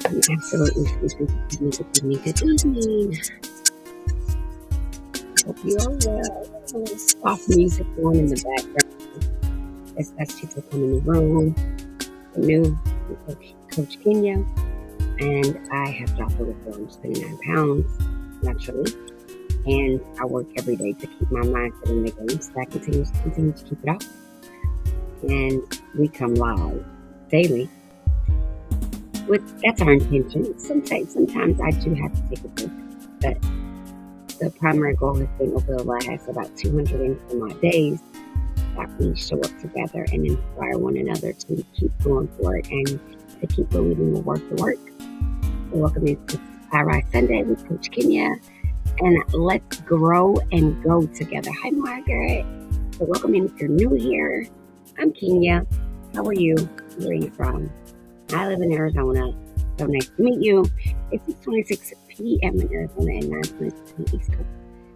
Absolutely. Good evening. Good evening. Hope you're well. A little soft music on in the background as people come in the room. The new Coach Kenya, and I have dropped over 479 pounds naturally. And I work every day to keep my mindset in the game, so I continue to keep it up. And we come live daily. That's our intention. Sometimes I do have to take a break, but the primary goal has been over the last about 200 and some odd days that we show up together and inspire one another to keep going forward and to keep believing we'll work the work. So welcome to IRISE Sunday with Coach Kenya, and let's grow and go together. Hi, Margaret. So welcome in if you're new here. I'm Kenya. How are you? Where are you from? I live in Arizona. So nice to meet you. It's 6:26 p.m. in Arizona and 9:26 on the East Coast.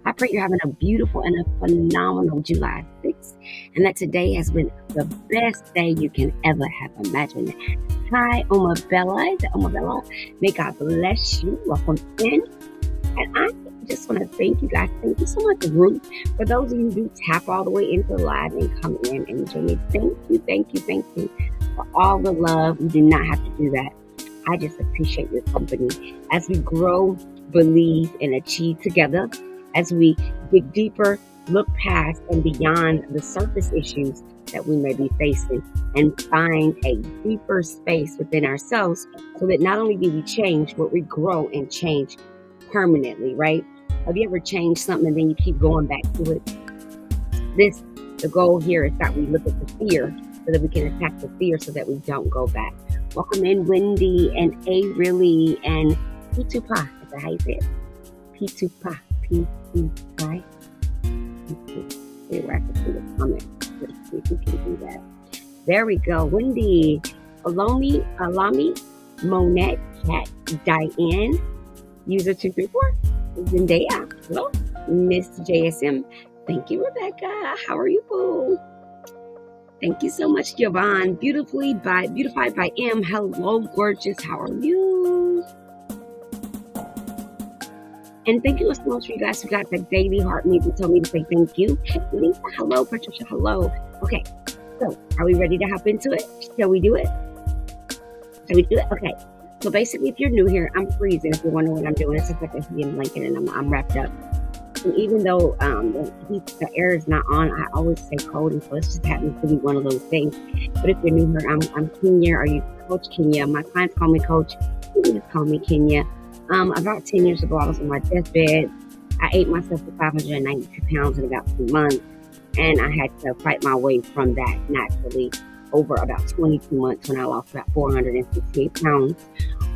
I pray you're having a beautiful and a phenomenal July 6th, and that today has been the best day you can ever have imagined. Hi, Oma Bella. Is it Oma Bella? May God bless you. Welcome in. And I just want to thank you guys. Thank you so much, Ruth. For those of you who do tap all the way into the live and come in and join me, thank you for all the love. You do not have to do that. I just appreciate your company as we grow, believe, and achieve together, as we dig deeper, look past and beyond the surface issues that we may be facing and find a deeper space within ourselves so that not only do we change, but we grow and change permanently, right? Have you ever changed something and then you keep going back to it? The goal here is that we look at the fear so that we can attack the fear so that we don't go back. Welcome in, Wendy and A. Really and P2Pa. Is that how you say it? P2Pa. P2Pa. See where I can see the comment. Let's see if we can do that. There we go. Wendy, Alami, Monette, Cat, Diane, user 234, Zendaya. Hello, Miss JSM. Thank you, Rebecca. How are you, boo? Thank you so much, Yvonne. Beautified by M. Hello, gorgeous. How are you? And thank you so much for you guys who got the daily heart me and told me to say thank you. Lisa, hello. Patricia, hello. Okay, so are we ready to hop into it? Shall we do it? Okay. So basically, if you're new here, I'm freezing. If you're wondering what I'm doing, it's just like a heating blanket and I'm wrapped up. And even though the air is not on, I always stay cold, and so it just happens to be one of those things. But if you're new here, I'm Kenya. Are you Coach Kenya? My clients call me Coach. You just call me Kenya. About 10 years ago, I was on my deathbed. I ate myself to 592 pounds in about 2 months, and I had to fight my way from that naturally over about 22 months when I lost about 468 pounds.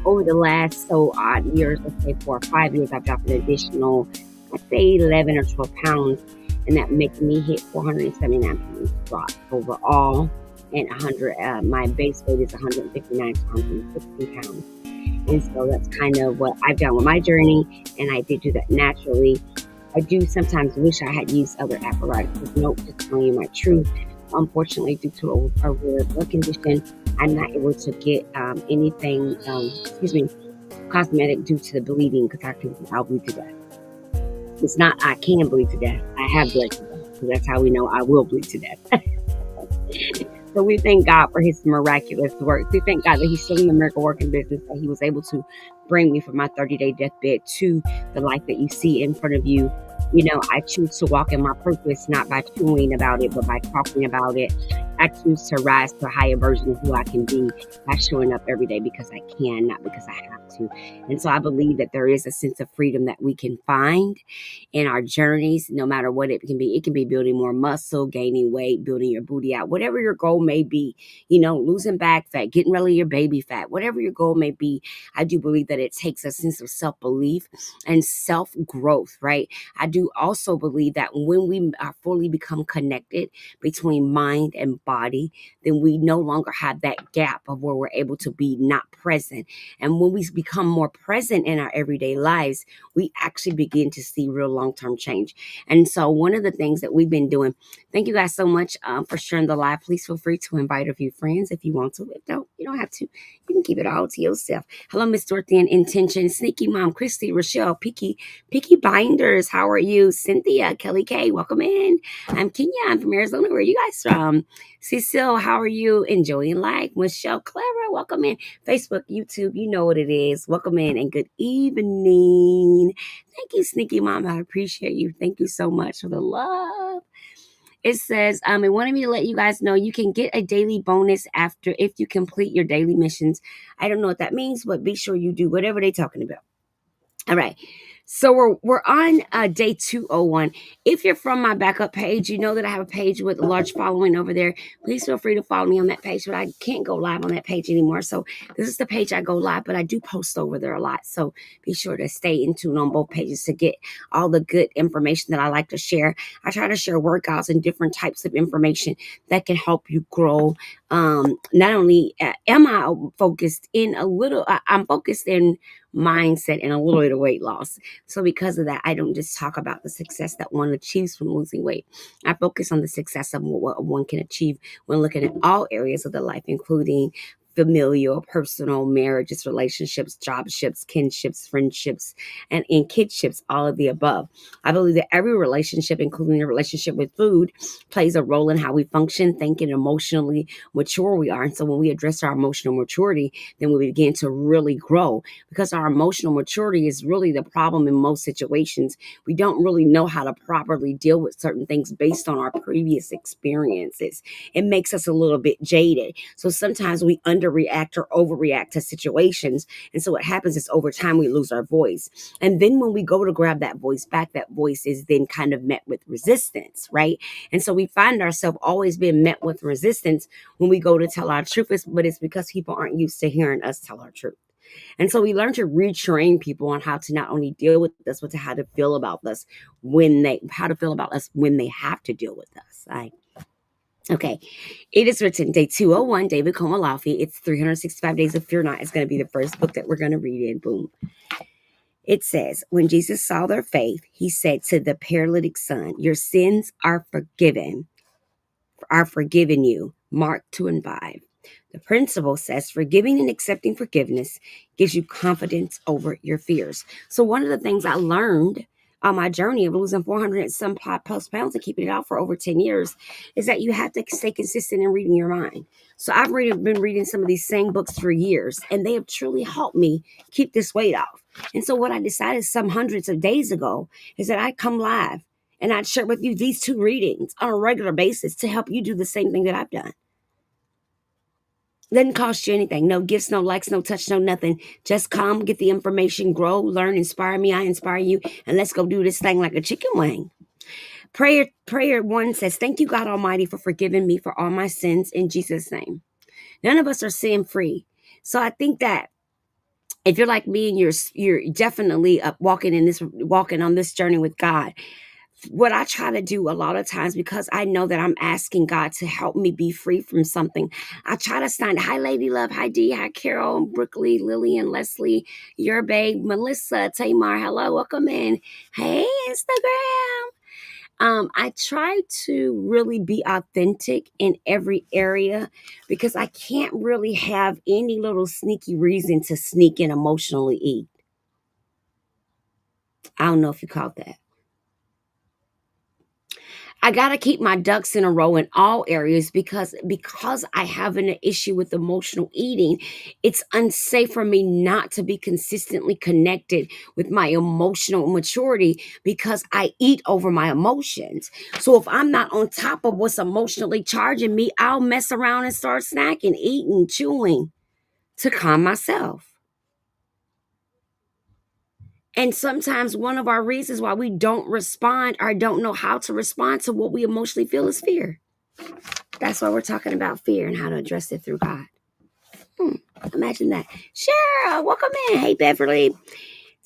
Over the last odd years, let's say 4 or 5 years, I've dropped an additional, I'd say 11 or 12 pounds, and that makes me hit 479 pounds drop overall. And my base weight is 159 pounds and 60 pounds. And so that's kind of what I've done with my journey, and I did do that naturally. I do sometimes wish I had used other apparatus. Nope, just telling you my truth. Unfortunately, due to a rare blood condition, I'm not able to get anything, cosmetic due to the bleeding, because I'll bleed to death. It's not I can bleed to death. I have bled to death. So that's how we know I will bleed to death. So we thank God for his miraculous work. We thank God that he's still in the miracle working business, that he was able to bring me from my 30-day deathbed to the life that you see in front of you. You know, I choose to walk in my purpose, not by chewing about it, but by talking about it. I choose to rise to a higher version of who I can be by showing up every day because I can, not because I have to. And so I believe that there is a sense of freedom that we can find in our journeys, no matter what it can be. It can be building more muscle, gaining weight, building your booty out, whatever your goal may be, losing back fat, getting rid of your baby fat, whatever your goal may be. I do believe that it takes a sense of self-belief and self-growth, right? I do also believe that when we are fully become connected between mind and body, then we no longer have that gap of where we're able to be not present. And when we become more present in our everyday lives, we actually begin to see real long-term change. And so one of the things that we've been doing, thank you guys so much for sharing the live. Please feel free to invite a few friends if you want to. If don't, you don't have to. You can keep it all to yourself. Hello, Miss Dorothy and Intention, Sneaky Mom, Christy, Rochelle, Picky Binders. How are you? Cynthia, Kelly K, welcome in. I'm Kenya. I'm from Arizona. Where are you guys from? Cecile, how are you? Enjoying life. Michelle Clara, welcome in. Facebook, YouTube, you know what it is. Welcome in and good evening. Thank you, Sneaky Mom. I appreciate you. Thank you so much for the love. It says, it wanted me to let you guys know you can get a daily bonus after if you complete your daily missions. I don't know what that means, but be sure you do whatever they're talking about. All right. So we're on day 201. If you're from my backup page, you know that I have a page with a large following over there. Please feel free to follow me on that page, but I can't go live on that page anymore. So this is the page I go live, but I do post over there a lot. So be sure to stay in tune on both pages to get all the good information that I like to share. I try to share workouts and different types of information that can help you grow. Not only am I focused in I'm focused in mindset and a little bit of weight loss. So because of that, I don't just talk about the success that one achieves from losing weight. I focus on the success of what one can achieve when looking at all areas of their life, including familial, personal, marriages, relationships, jobships, kinships, friendships, and in kidships, all of the above. I believe that every relationship, including a relationship with food, plays a role in how we function, think, and emotionally mature we are. And so when we address our emotional maturity, then we begin to really grow, because our emotional maturity is really the problem in most situations. We don't really know how to properly deal with certain things based on our previous experiences. It makes us a little bit jaded. So sometimes we underreact or overreact to situations. And so what happens is over time we lose our voice. And then when we go to grab that voice back, that voice is then kind of met with resistance, right? And so we find ourselves always being met with resistance when we go to tell our truth, but it's because people aren't used to hearing us tell our truth. And so we learn to retrain people on how to not only deal with us, but to how to feel about us when they have to deal with us. Right? Okay. It is written day 201, David Komalafi. It's 365 Days of Fear Not. It's going to be the first book that we're going to read in. Boom. It says, when Jesus saw their faith, he said to the paralytic son, your sins are forgiven you. Mark 2:5. The principle says forgiving and accepting forgiveness gives you confidence over your fears. So one of the things I learned on my journey of losing 400 and some plus pounds and keeping it out for over 10 years is that you have to stay consistent in reading your mind. So I've been reading some of these same books for years, and they have truly helped me keep this weight off. And so what I decided some hundreds of days ago is that I'd come live and I'd share with you these 2 readings on a regular basis to help you do the same thing that I've done. Doesn't cost you anything. No gifts, no likes, no touch, no nothing. Just come, get the information, grow, learn, inspire me. I inspire you. And let's go do this thing like a chicken wing. Prayer 1 says, thank you, God Almighty, for forgiving me for all my sins in Jesus' name. None of us are sin free. So I think that if you're like me and you're definitely walking on this journey with God, what I try to do a lot of times, because I know that I'm asking God to help me be free from something, I try to stand. Hi, Lady Love. Hi, Dee. Hi, Carol, Brooklyn, Lillian, Leslie, your babe, Melissa, Tamar. Hello, welcome in. Hey, Instagram. I try to really be authentic in every area, because I can't really have any little sneaky reason to sneak and emotionally eat. I don't know if you caught that. I got to keep my ducks in a row in all areas, because I have an issue with emotional eating. It's unsafe for me not to be consistently connected with my emotional maturity, because I eat over my emotions. So if I'm not on top of what's emotionally charging me, I'll mess around and start snacking, eating, chewing to calm myself. And sometimes one of our reasons why we don't respond or don't know how to respond to what we emotionally feel is fear. That's why we're talking about fear and how to address it through God. Imagine that. Cheryl, welcome in. Hey, Beverly.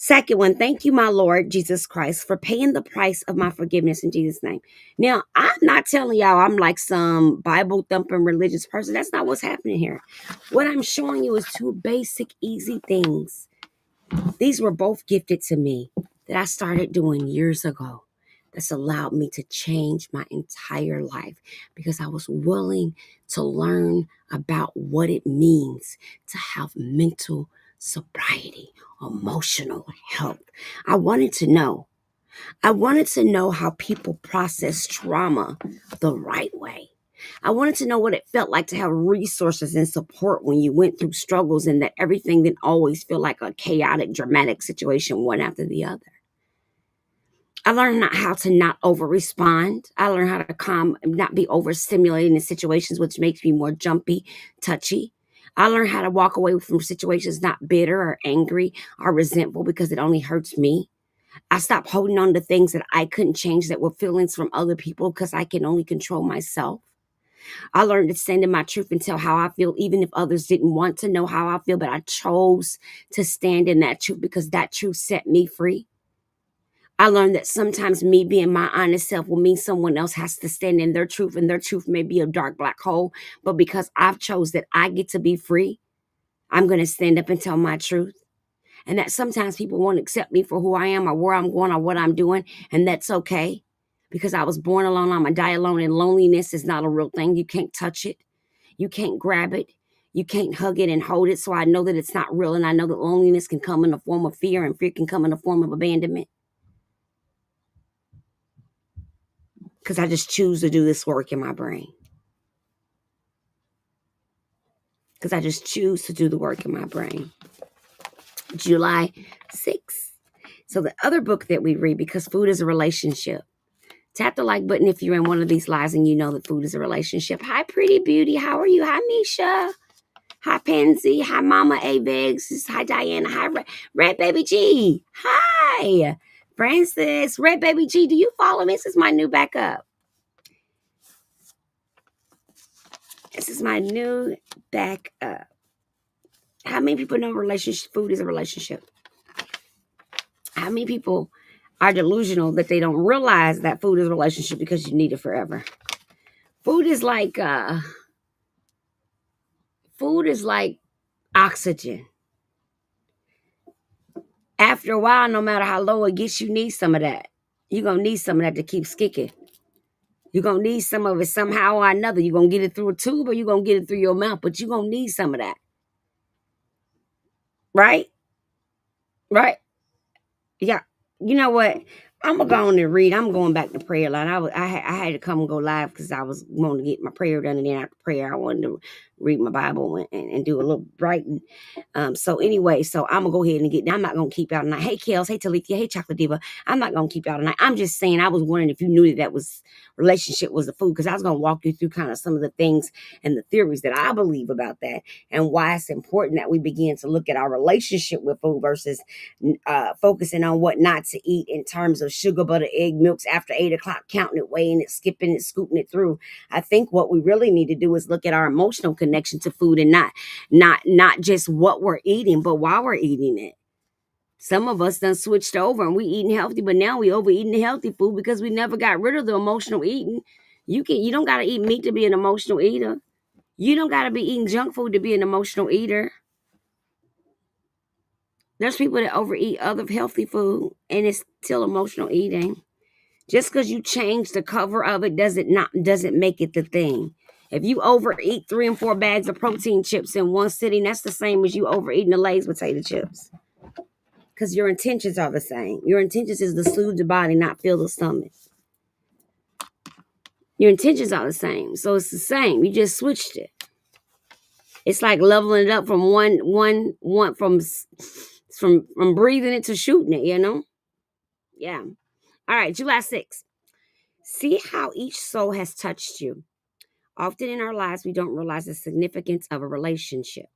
Second one, thank you, my Lord Jesus Christ, for paying the price of my forgiveness in Jesus' name. Now, I'm not telling y'all I'm like some Bible thumping religious person. That's not what's happening here. What I'm showing you is two basic, easy things. These were both gifted to me that I started doing years ago. That's allowed me to change my entire life because I was willing to learn about what it means to have mental sobriety, emotional health. I wanted to know. I wanted to know how people process trauma the right way. I wanted to know what it felt like to have resources and support when you went through struggles and that everything didn't always feel like a chaotic, dramatic situation one after the other. I learned how to not over respond. I learned how to calm, not be overstimulated in situations, which makes me more jumpy, touchy. I learned how to walk away from situations not bitter or angry or resentful because it only hurts me. I stopped holding on to things that I couldn't change that were feelings from other people because I can only control myself. I learned to stand in my truth and tell how I feel, even if others didn't want to know how I feel, but I chose to stand in that truth because that truth set me free. I learned that sometimes me being my honest self will mean someone else has to stand in their truth, and their truth may be a dark black hole. But because I've chose that I get to be free, I'm going to stand up and tell my truth. And that sometimes people won't accept me for who I am or where I'm going or what I'm doing. And that's okay. Because I was born alone, I'm going to die alone. And loneliness is not a real thing. You can't touch it. You can't grab it. You can't hug it and hold it. So I know that it's not real. And I know that loneliness can come in the form of fear, and fear can come in the form of abandonment. Because I just choose to do this work in my brain. Because I just choose to do the work in my brain. July 6th. So the other book that we read, because food is a relationship. Tap the like button if you're in one of these lives and you know that food is a relationship. Hi, Pretty Beauty. How are you? Hi, Misha. Hi, Pansy. Hi, Mama Avex. Hi, Diana. Hi, Red Baby G. Hi, Francis. Red Baby G, do you follow me? This is my new backup. This is my new backup. How many people know relationship food is a relationship? How many people are delusional that they don't realize that food is a relationship because you need it forever? Food is like oxygen. After a while, no matter how low it gets, you need some of that. You're going to need some of that to keep kicking. You're going to need some of it somehow or another. You're going to get it through a tube or you're going to get it through your mouth, but you're going to need some of that. Right? Right? Yeah. You know what? I'm going to go on and read. I'm going back to prayer line. I had to come and go live because I was wanting to get my prayer done. And then after prayer, I wanted to read my Bible and do a little writing. So anyway, so I'm going to go ahead and I'm not going to keep y'all tonight. Hey, Kels. Hey, Talithia. Hey, Chocolate Diva. I'm not going to keep y'all tonight. I'm just saying, I was wondering if you knew that was relationship was the food, because I was going to walk you through kind of some of the things and the theories that I believe about that and why it's important that we begin to look at our relationship with food versus focusing on what not to eat in terms of sugar, butter, egg, milks after 8 o'clock, counting it, weighing it, skipping it, scooting it through. I think what we really need to do is look at our emotional connection to food and not just what we're eating, but why we're eating it. Some of us done switched over and we eating healthy, but now we overeating the healthy food because we never got rid of the emotional eating. You don't gotta eat meat to be an emotional eater. You don't gotta be eating junk food to be an emotional eater. There's people that overeat other healthy food and it's still emotional eating. Just because you change the cover of it doesn't make it the thing. If you overeat 3 and 4 bags of protein chips in one sitting, that's the same as you overeating the Lay's potato chips. Because your intentions are the same. Your intentions is to soothe the body, not fill the stomach. Your intentions are the same. So it's the same. You just switched it. It's like leveling it up from from breathing it to shooting it, you know? Yeah. All right, July 6th. See how each soul has touched you. Often in our lives, we don't realize the significance of a relationship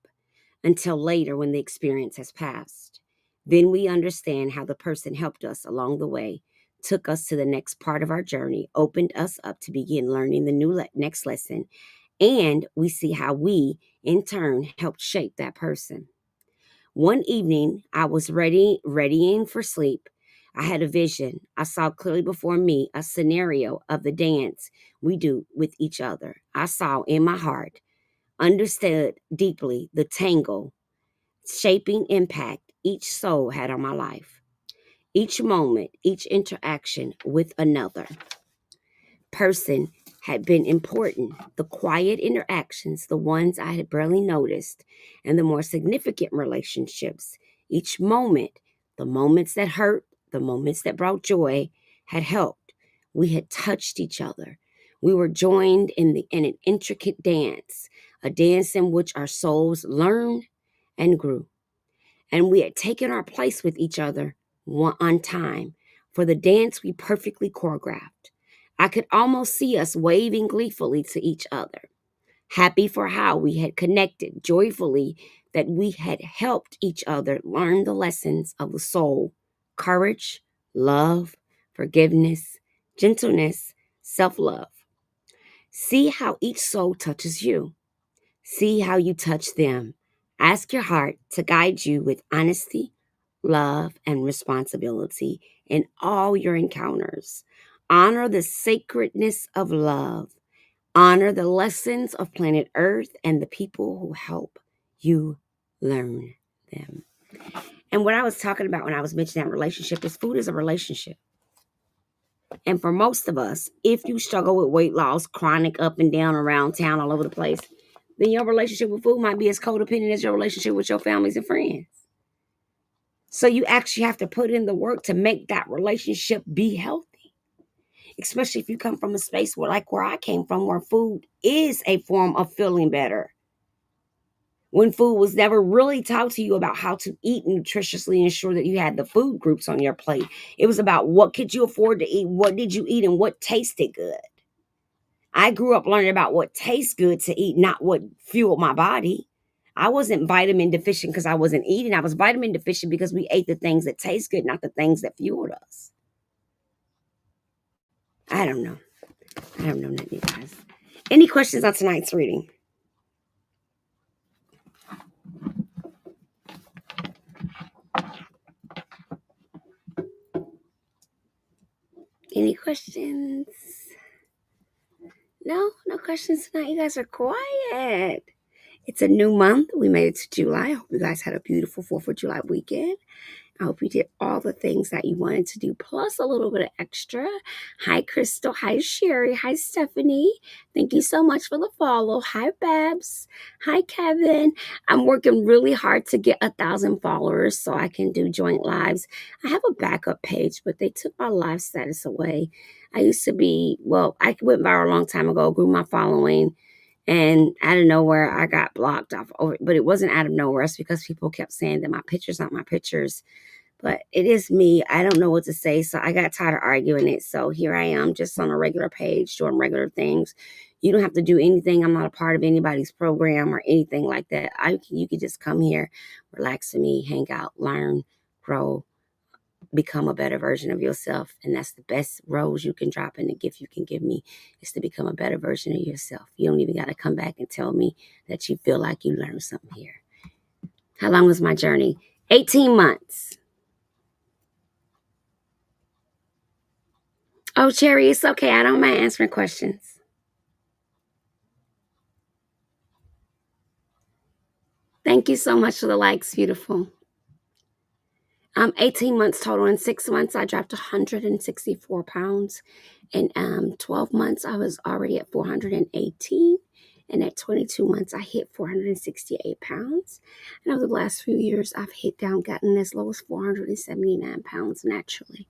until later when the experience has passed. Then we understand how the person helped us along the way, took us to the next part of our journey, opened us up to begin learning the next lesson, and we see how we, in turn, helped shape that person. One evening, I was readying for sleep. I had a vision. I saw clearly before me a scenario of the dance we do with each other. I saw in my heart, understood deeply the tangle, shaping impact each soul had on my life. Each moment, each interaction with another person had been important. The quiet interactions, the ones I had barely noticed, and the more significant relationships. Each moment, the moments that hurt, the moments that brought joy, had helped. We had touched each other. We were joined in an intricate dance, a dance in which our souls learned and grew. And we had taken our place with each other on time for the dance we perfectly choreographed. I could almost see us waving gleefully to each other, happy for how we had connected, joyfully that we had helped each other learn the lessons of the soul: courage, love, forgiveness, gentleness, self love. See how each soul touches you. See how you touch them. Ask your heart to guide you with honesty, love, and responsibility in all your encounters. Honor the sacredness of love. Honor the lessons of planet Earth and the people who help you learn them. And what I was talking about when I was mentioning that relationship is food is a relationship. And for most of us, if you struggle with weight loss, chronic up and down around town, all over the place, then your relationship with food might be as codependent as your relationship with your families and friends. So you actually have to put in the work to make that relationship be healthy, especially if you come from a space where I came from, where food is a form of feeling better. When food was never really taught to you about how to eat nutritiously, ensure that you had the food groups on your plate. It was about what could you afford to eat, what did you eat, and what tasted good. I grew up learning about what tastes good to eat, not what fueled my body. I wasn't vitamin deficient because I wasn't eating. I was vitamin deficient because we ate the things that taste good, not the things that fueled us. I don't know. I don't know nothing, you guys. Any questions on tonight's reading? Any questions? No questions tonight. You guys are quiet. It's a new month. We made it to July. I hope you guys had a beautiful 4th of July weekend. I hope you did all the things that you wanted to do, plus a little bit of extra. Hi, Crystal. Hi, Sherry. Hi, Stephanie. Thank you so much for the follow. Hi, Babs. Hi, Kevin. I'm working really hard to get 1,000 followers so I can do joint lives. I have a backup page, but they took my live status away. I used to be, I went viral a long time ago, grew my following, and out of nowhere, I got blocked off. But it wasn't out of nowhere. It's because people kept saying that my pictures aren't my pictures. But it is me. I don't know what to say. So I got tired of arguing it. So here I am, just on a regular page, doing regular things. You don't have to do anything. I'm not a part of anybody's program or anything like that. You could just come here, relax with me, hang out, learn, grow, become a better version of yourself. And that's the best rose you can drop, and the gift you can give me is to become a better version of yourself. You don't even got to come back and tell me that you feel like you learned something here. How long was my journey? 18 months. Oh, Cherry, it's okay. I don't mind answering questions. Thank you so much for the likes, beautiful. 18 months total. In 6 months, I dropped 164 pounds. In 12 months, I was already at 418. And at 22 months, I hit 468 pounds. And over the last few years, I've gotten as low as 479 pounds naturally.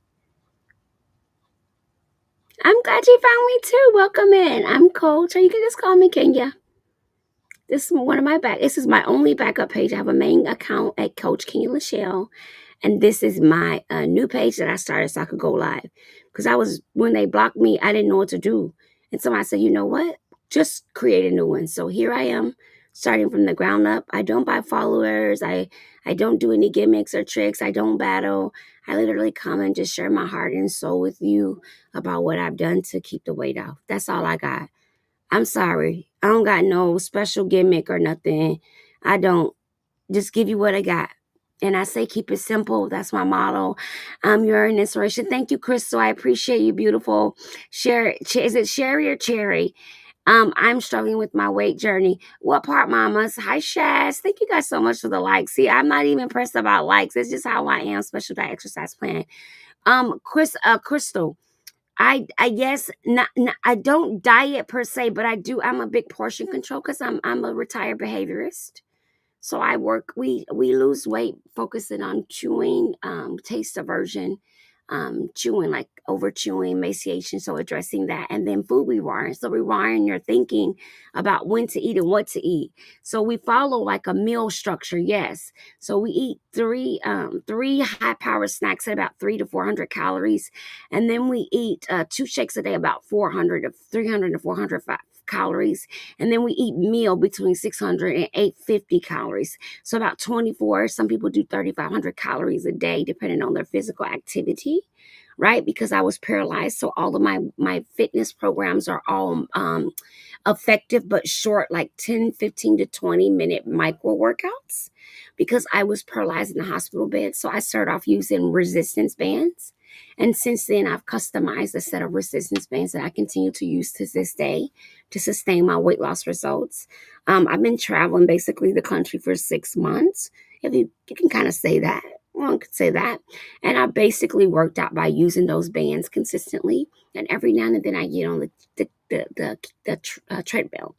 I'm glad you found me too. Welcome in. I'm Coach, or you can just call me Kenya. This is my only backup page. I have a main account at Coach Kenya Lachelle. And this is my new page that I started so I could go live. Because when they blocked me, I didn't know what to do. And somebody said, you know what? Just create a new one. So here I am, starting from the ground up. I don't buy followers. I don't do any gimmicks or tricks. I don't battle. I literally come and just share my heart and soul with you about what I've done to keep the weight off. That's all I got. I'm sorry. I don't got no special gimmick or nothing. I don't. Just give you what I got. And I say keep it simple. That's my motto. You're an inspiration. Thank you, Crystal. I appreciate you, beautiful. Is it Sherry or Cherry? I'm struggling with my weight journey. What part, mamas? Hi, Shaz. Thank you guys so much for the likes. See, I'm not even pressed about likes. It's just how I am. Special diet exercise plan. Crystal. I guess not, I don't diet per se, but I do. I'm a big portion control because I'm a retired behaviorist. So I work. We lose weight focusing on chewing, taste aversion, chewing like over chewing, emaciation. So addressing that, and then food rewiring. So rewiring your thinking about when to eat and what to eat. So we follow like a meal structure. Yes. So we eat three high power snacks at about 300 to 400 calories, and then we eat two shakes a day about 300 to 400 calories, and then we eat meal between 600 and 850 calories. So about 24, some people do 3,500 calories a day, depending on their physical activity, right? Because I was paralyzed. So all of my fitness programs are all effective, but short, like 10, 15 to 20-minute micro workouts because I was paralyzed in the hospital bed. So I started off using resistance bands. And since then, I've customized a set of resistance bands that I continue to use to this day to sustain my weight loss results. I've been traveling basically the country for 6 months. If you can kind of say that. One could say that. And I basically worked out by using those bands consistently. And every now and then I get on the treadmill.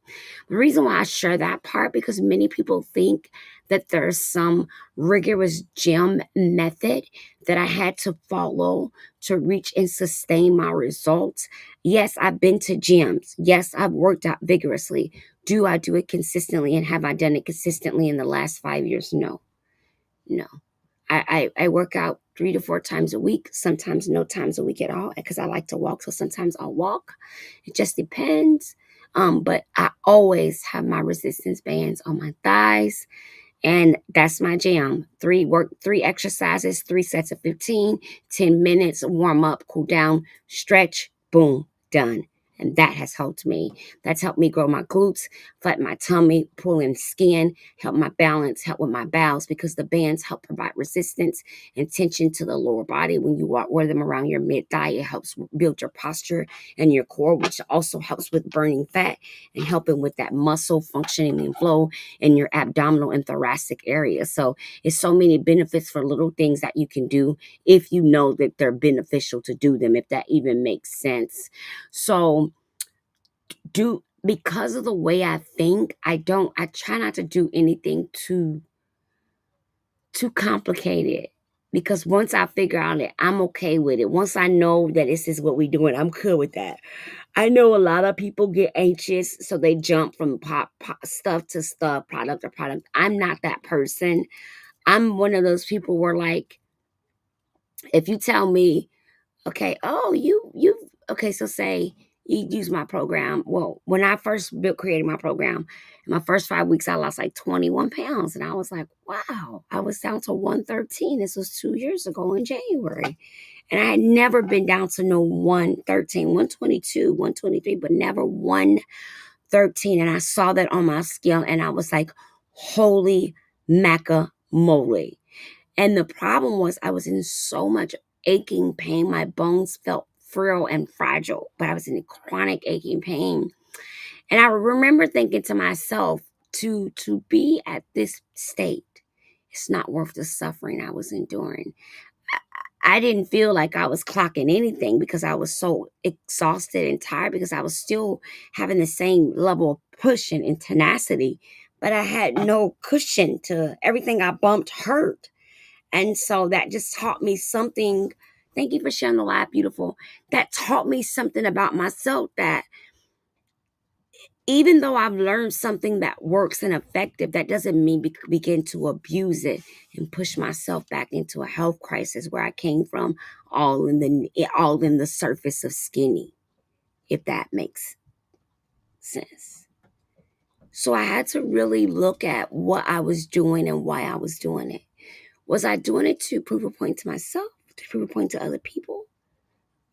The reason why I share that part because many people think that there's some rigorous gym method that I had to follow to reach and sustain my results. Yes, I've been to gyms. Yes, I've worked out vigorously. Do I do it consistently and have I done it consistently in the last 5 years? No, no. I work out 3 to 4 times a week, sometimes no times a week at all because I like to walk. So sometimes I'll walk. It just depends. But I always have my resistance bands on my thighs. And that's my jam. Three exercises, 3 sets of 15, 10 minutes, warm up, cool down, stretch, boom, done. And that has helped me. That's helped me grow my glutes, flatten my tummy, pull in skin, help my balance, help with my bowels because the bands help provide resistance and tension to the lower body. When you wear them around your mid thigh, it helps build your posture and your core, which also helps with burning fat and helping with that muscle functioning and flow in your abdominal and thoracic area. So it's so many benefits for little things that you can do if you know that they're beneficial to do them, if that even makes sense. So because of the way I think, I try not to do anything too complicated. Because once I figure out it, I'm okay with it. Once I know that this is what we're doing, I'm cool with that. I know a lot of people get anxious, so they jump from stuff to stuff, product to product. I'm not that person. I'm one of those people where, like, if you tell me, okay, oh, okay, so say you use my program. Well, when I first created my program, in my first 5 weeks, I lost like 21 pounds. And I was like, wow, I was down to 113. This was 2 years ago in January. And I had never been down to no 113, 122, 123, but never 113. And I saw that on my scale and I was like, holy macamoly. And the problem was I was in so much aching pain. My bones felt frail and fragile, but I was in chronic aching pain. And I remember thinking to myself, to be at this state, it's not worth the suffering I was enduring. I didn't feel like I was clocking anything because I was so exhausted and tired because I was still having the same level of push and tenacity, but I had no cushion to everything I bumped hurt. And so that just taught me something. Thank you for sharing the live, beautiful. That taught me something about myself that even though I've learned something that works and effective, that doesn't mean begin to abuse it and push myself back into a health crisis where I came from, all in the surface of skinny, if that makes sense. So I had to really look at what I was doing and why I was doing it. Was I doing it to prove a point to myself, to prove a point to other people?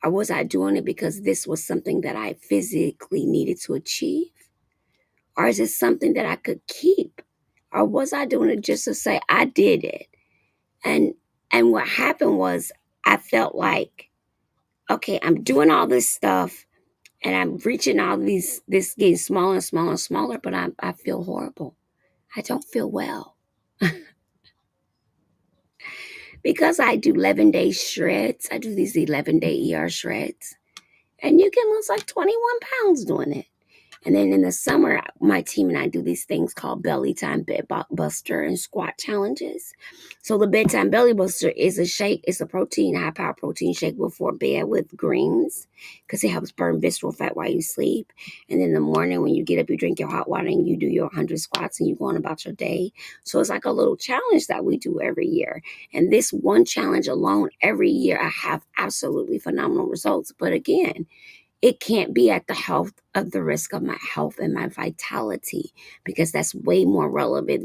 Or was I doing it because this was something that I physically needed to achieve? Or is it something that I could keep? Or was I doing it just to say I did it? And what happened was I felt like, okay, I'm doing all this stuff and I'm reaching all this getting smaller and smaller and smaller, but I feel horrible. I don't feel well. Because I do 11-day shreds. I do these 11-day ER shreds. And you can lose like 21 pounds doing it. And then in the summer, my team and I do these things called belly time bed buster and squat challenges. So the bedtime belly buster is a shake. It's a protein, high power protein shake before bed with greens because it helps burn visceral fat while you sleep. And then in the morning when you get up, you drink your hot water and you do your 100 squats and you go on about your day. So it's like a little challenge that we do every year. And this one challenge alone, every year, I have absolutely phenomenal results. But again, it can't be at the health of the risk of my health and my vitality, because that's way more relevant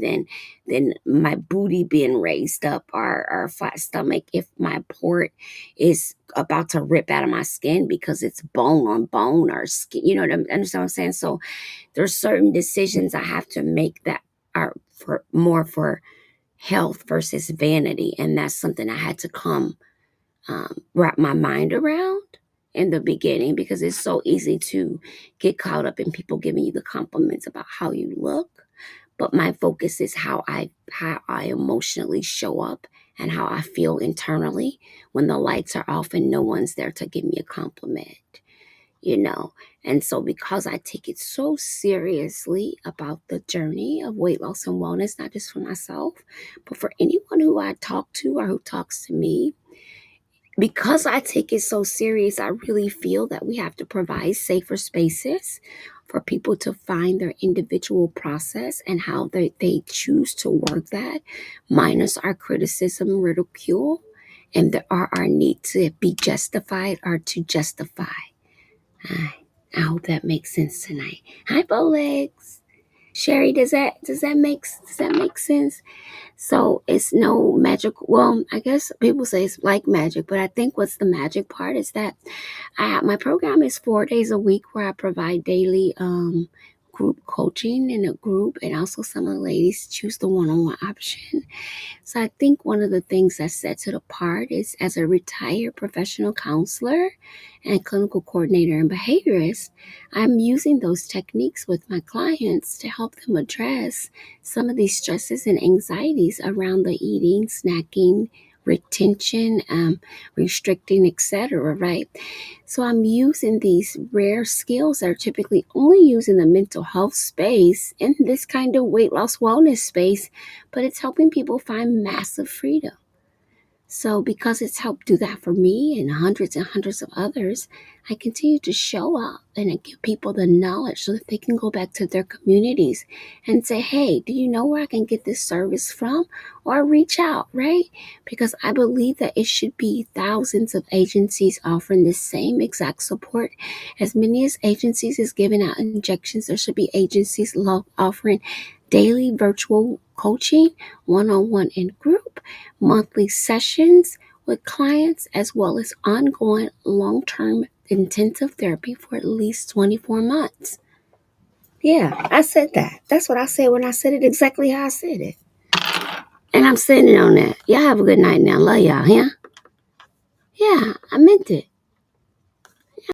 than my booty being raised up or a flat stomach if my port is about to rip out of my skin because it's bone on bone or skin. You know what understand what I'm saying? So there's certain decisions I have to make that are for more for health versus vanity, and that's something I had to come wrap my mind around in the beginning, because it's so easy to get caught up in people giving you the compliments about how you look. But my focus is how I emotionally show up and how I feel internally when the lights are off and no one's there to give me a compliment, you know. And so because I take it so seriously about the journey of weight loss and wellness, not just for myself, but for anyone who I talk to or who talks to me, because I take it so serious, I really feel that we have to provide safer spaces for people to find their individual process and how they choose to work that, minus our criticism, ridicule, and our need to be justified or to justify. I hope that makes sense tonight. Hi, Bowlegs. Sherry, does that make sense? So it's no magic. Well, I guess people say it's like magic, but I think what's the magic part is that my program is 4 days a week where I provide daily group coaching in a group, and also some of the ladies choose the one-on-one option. So I think one of the things that sets it apart is, as a retired professional counselor and clinical coordinator and behaviorist, I'm using those techniques with my clients to help them address some of these stresses and anxieties around the eating, snacking, retention, restricting, etc. Right? So I'm using these rare skills that are typically only used in the mental health space in this kind of weight loss wellness space, but it's helping people find massive freedom. So because it's helped do that for me and hundreds of others, I continue to show up and I give people the knowledge so that they can go back to their communities and say, hey, do you know where I can get this service from? Or reach out, right? Because I believe that it should be thousands of agencies offering the same exact support. As many as agencies is giving out injections, there should be agencies offering daily virtual coaching, one-on-one and group, monthly sessions with clients, as well as ongoing long-term intensive therapy for at least 24 months. Yeah, I said that. That's what I said when I said it exactly how I said it. And I'm standing on that. Y'all have a good night now. Love y'all, yeah? Yeah, I meant it.